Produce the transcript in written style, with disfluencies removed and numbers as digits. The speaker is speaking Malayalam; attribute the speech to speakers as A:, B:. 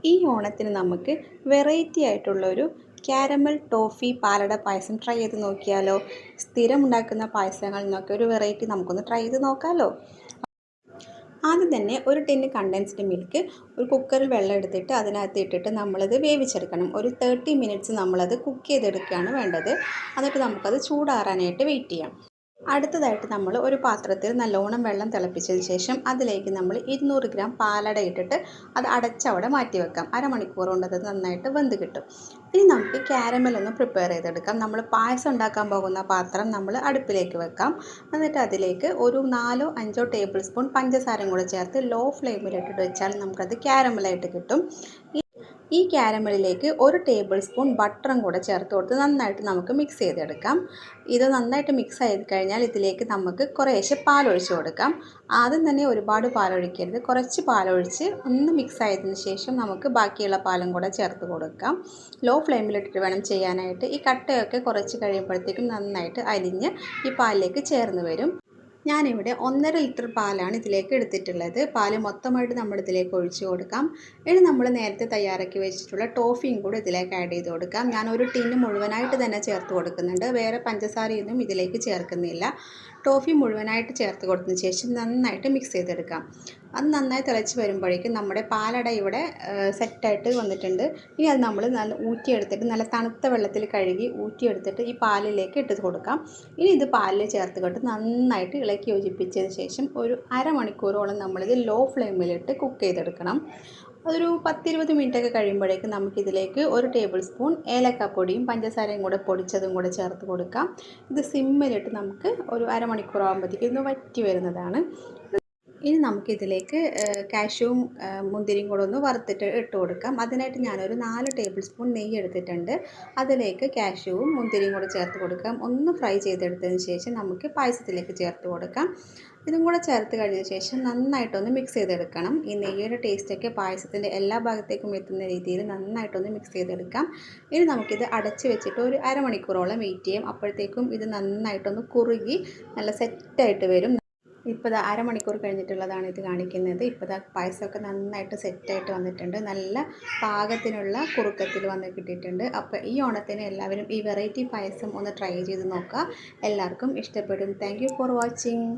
A: ഈ ഓണത്തിന് നമുക്ക് വെറൈറ്റി ആയിട്ടുള്ളൊരു ക്യാരമൽ ടോഫി പാലട പായസം ട്രൈ ചെയ്ത് നോക്കിയാലോ? സ്ഥിരം ഉണ്ടാക്കുന്ന പായസങ്ങളിൽ നിന്നൊക്കെ ഒരു വെറൈറ്റി നമുക്കൊന്ന് ട്രൈ ചെയ്ത് നോക്കാമല്ലോ. ആദ്യം തന്നെ ഒരു ടിന്ന് കണ്ടൻസ്ഡ് മിൽക്ക് ഒരു കുക്കറിൽ വെള്ളം എടുത്തിട്ട് അതിനകത്ത് ഇട്ടിട്ട് നമ്മളത് വേവിച്ചെടുക്കണം. ഒരു 30 മിനിറ്റ്സ് നമ്മളത് കുക്ക് ചെയ്തെടുക്കുകയാണ് വേണ്ടത്. എന്നിട്ട് നമുക്കത് ചൂടാറാനായിട്ട് വെയിറ്റ് ചെയ്യാം. അടുത്തതായിട്ട് നമ്മൾ ഒരു പാത്രത്തിൽ നല്ലോണം വെള്ളം തിളപ്പിച്ചതിന് ശേഷം അതിലേക്ക് നമ്മൾ 200 ഗ്രാം പാലട ഇട്ടിട്ട് അത് അടച്ചവിടെ മാറ്റി വെക്കാം. അരമണിക്കൂർ കൊണ്ട് അത് നന്നായിട്ട് വെന്ത് കിട്ടും. ഇനി നമുക്ക് ക്യാരമൽ ഒന്ന് പ്രിപ്പയർ ചെയ്തെടുക്കാം. നമ്മൾ പായസം ഉണ്ടാക്കാൻ പോകുന്ന പാത്രം നമ്മൾ അടുപ്പിലേക്ക് വെക്കാം. എന്നിട്ട് അതിലേക്ക് ഒരു 4-5 ടേബിൾ സ്പൂൺ പഞ്ചസാരയും കൂടെ ചേർത്ത് ലോ ഫ്ലെയിമിലിട്ടിട്ട് വെച്ചാൽ നമുക്കത് ക്യാരമലായിട്ട് കിട്ടും. ഈ ക്യാരമലിലേക്ക് ഒരു ടേബിൾ സ്പൂൺ ബട്ടറും കൂടെ ചേർത്ത് കൊടുത്ത് നന്നായിട്ട് നമുക്ക് മിക്സ് ചെയ്തെടുക്കാം. ഇത് നന്നായിട്ട് മിക്സ് ചെയ്ത് കഴിഞ്ഞാൽ ഇതിലേക്ക് നമുക്ക് കുറേശ്ശെ പാലൊഴിച്ച് കൊടുക്കാം. ആദ്യം തന്നെ ഒരുപാട് പാലൊഴിക്കരുത്, കുറച്ച് പാലൊഴിച്ച് ഒന്ന് മിക്സ് ആയതിന് ശേഷം നമുക്ക് ബാക്കിയുള്ള പാലും കൂടെ ചേർത്ത് കൊടുക്കാം. ലോ ഫ്ലെയിമിലിട്ടിട്ട് വേണം ചെയ്യാനായിട്ട്. ഈ കട്ടയൊക്കെ കുറച്ച് കഴിയുമ്പോഴത്തേക്കും നന്നായിട്ട് അലിഞ്ഞ് ഈ പാലിലേക്ക് ചേർന്ന് വരും. ഞാനിവിടെ 1.5 ലിറ്റർ പാലാണ് ഇതിലേക്ക് എടുത്തിട്ടുള്ളത്. പാല് മൊത്തമായിട്ട് നമ്മൾ ഇതിലേക്ക് ഒഴിച്ച് കൊടുക്കാം. ഇനി നമ്മൾ നേരത്തെ തയ്യാറാക്കി വെച്ചിട്ടുള്ള ടോഫിയും കൂടെ ഇതിലേക്ക് ആഡ് ചെയ്ത് കൊടുക്കാം. ഞാൻ ഒരു ടിന്ന് മുഴുവനായിട്ട് തന്നെ ചേർത്ത് കൊടുക്കുന്നുണ്ട്. വേറെ പഞ്ചസാരയൊന്നും ഇതിലേക്ക് ചേർക്കുന്നില്ല. ടോഫി മുഴുവനായിട്ട് ചേർത്ത് കൊടുത്തതിന് ശേഷം നന്നായിട്ട് മിക്സ് ചെയ്തെടുക്കാം. അത് നന്നായി തിളച്ച് വരുമ്പോഴേക്കും നമ്മുടെ പാലട ഇവിടെ സെറ്റായിട്ട് വന്നിട്ടുണ്ട്. ഇനി അത് നമ്മൾ നല്ല ഊറ്റിയെടുത്തിട്ട് നല്ല തണുത്ത വെള്ളത്തിൽ കഴുകി ഊറ്റിയെടുത്തിട്ട് ഈ പാലിലേക്ക് ഇട്ട് കൊടുക്കാം. ഇനി ഇത് പാലിൽ ചേർത്ത് കൊണ്ട് നന്നായിട്ട് ഇളക്കി യോജിപ്പിച്ചതിന് ശേഷം ഒരു അരമണിക്കൂറോളം നമ്മളിത് ലോ ഫ്ലെയിമിലിട്ട് കുക്ക് ചെയ്തെടുക്കണം. ഒരു 10-20 മിനിറ്റൊക്കെ കഴിയുമ്പോഴേക്കും നമുക്കിതിലേക്ക് ഒരു ടേബിൾ സ്പൂൺ ഏലക്കാപ്പൊടിയും പഞ്ചസാരയും കൂടെ പൊടിച്ചതും കൂടെ ചേർത്ത് കൊടുക്കാം. ഇത് സിമ്മിലിട്ട് നമുക്ക് ഒരു അരമണിക്കൂറാകുമ്പോഴത്തേക്കും ഇത് വറ്റി വരുന്നതാണ്. ഇനി നമുക്കിതിലേക്ക് കാഷ്യൂവും മുന്തിരിയും കൂടെ ഒന്ന് വറുത്തിട്ട് ഇട്ട് കൊടുക്കാം. അതിനായിട്ട് ഞാനൊരു 4 ടേബിൾ സ്പൂൺ നെയ്യ് എടുത്തിട്ടുണ്ട്. അതിലേക്ക് കാഷ്യൂവും മുന്തിരിയും കൂടെ ചേർത്ത് കൊടുക്കാം. ഒന്ന് ഫ്രൈ ചെയ്തെടുത്തതിന് ശേഷം നമുക്ക് പായസത്തിലേക്ക് ചേർത്ത് കൊടുക്കാം. ഇതും കൂടെ ചേർത്ത് കഴിഞ്ഞ ശേഷം നന്നായിട്ടൊന്ന് മിക്സ് ചെയ്തെടുക്കണം. ഈ നെയ്യുടെ ടേസ്റ്റൊക്കെ പായസത്തിൻ്റെ എല്ലാ ഭാഗത്തേക്കും എത്തുന്ന രീതിയിൽ നന്നായിട്ടൊന്ന് മിക്സ് ചെയ്തെടുക്കാം. ഇനി നമുക്കിത് അടച്ച് വെച്ചിട്ട് ഒരു അരമണിക്കൂറോളം വെയിറ്റ് ചെയ്യാം. അപ്പോഴത്തേക്കും ഇത് നന്നായിട്ടൊന്ന് കുറുകി നല്ല സെറ്റായിട്ട് വരും. ഇപ്പോൾ ദാ അരമണിക്കൂർ കഴിഞ്ഞിട്ടുള്ളതാണ് ഇത് കാണിക്കുന്നത്. ഇപ്പോൾ ദാ പായസമൊക്കെ നന്നായിട്ട് സെറ്റായിട്ട് വന്നിട്ടുണ്ട്. നല്ല പാകത്തിനുള്ള കുറുക്കത്തിൽ വന്ന് കിട്ടിയിട്ടുണ്ട്. അപ്പോൾ ഈ ഓണത്തിന് എല്ലാവരും ഈ വെറൈറ്റി പായസം ഒന്ന് ട്രൈ ചെയ്ത് നോക്കുക. എല്ലാവർക്കും ഇഷ്ടപ്പെടും. Thank you for watching.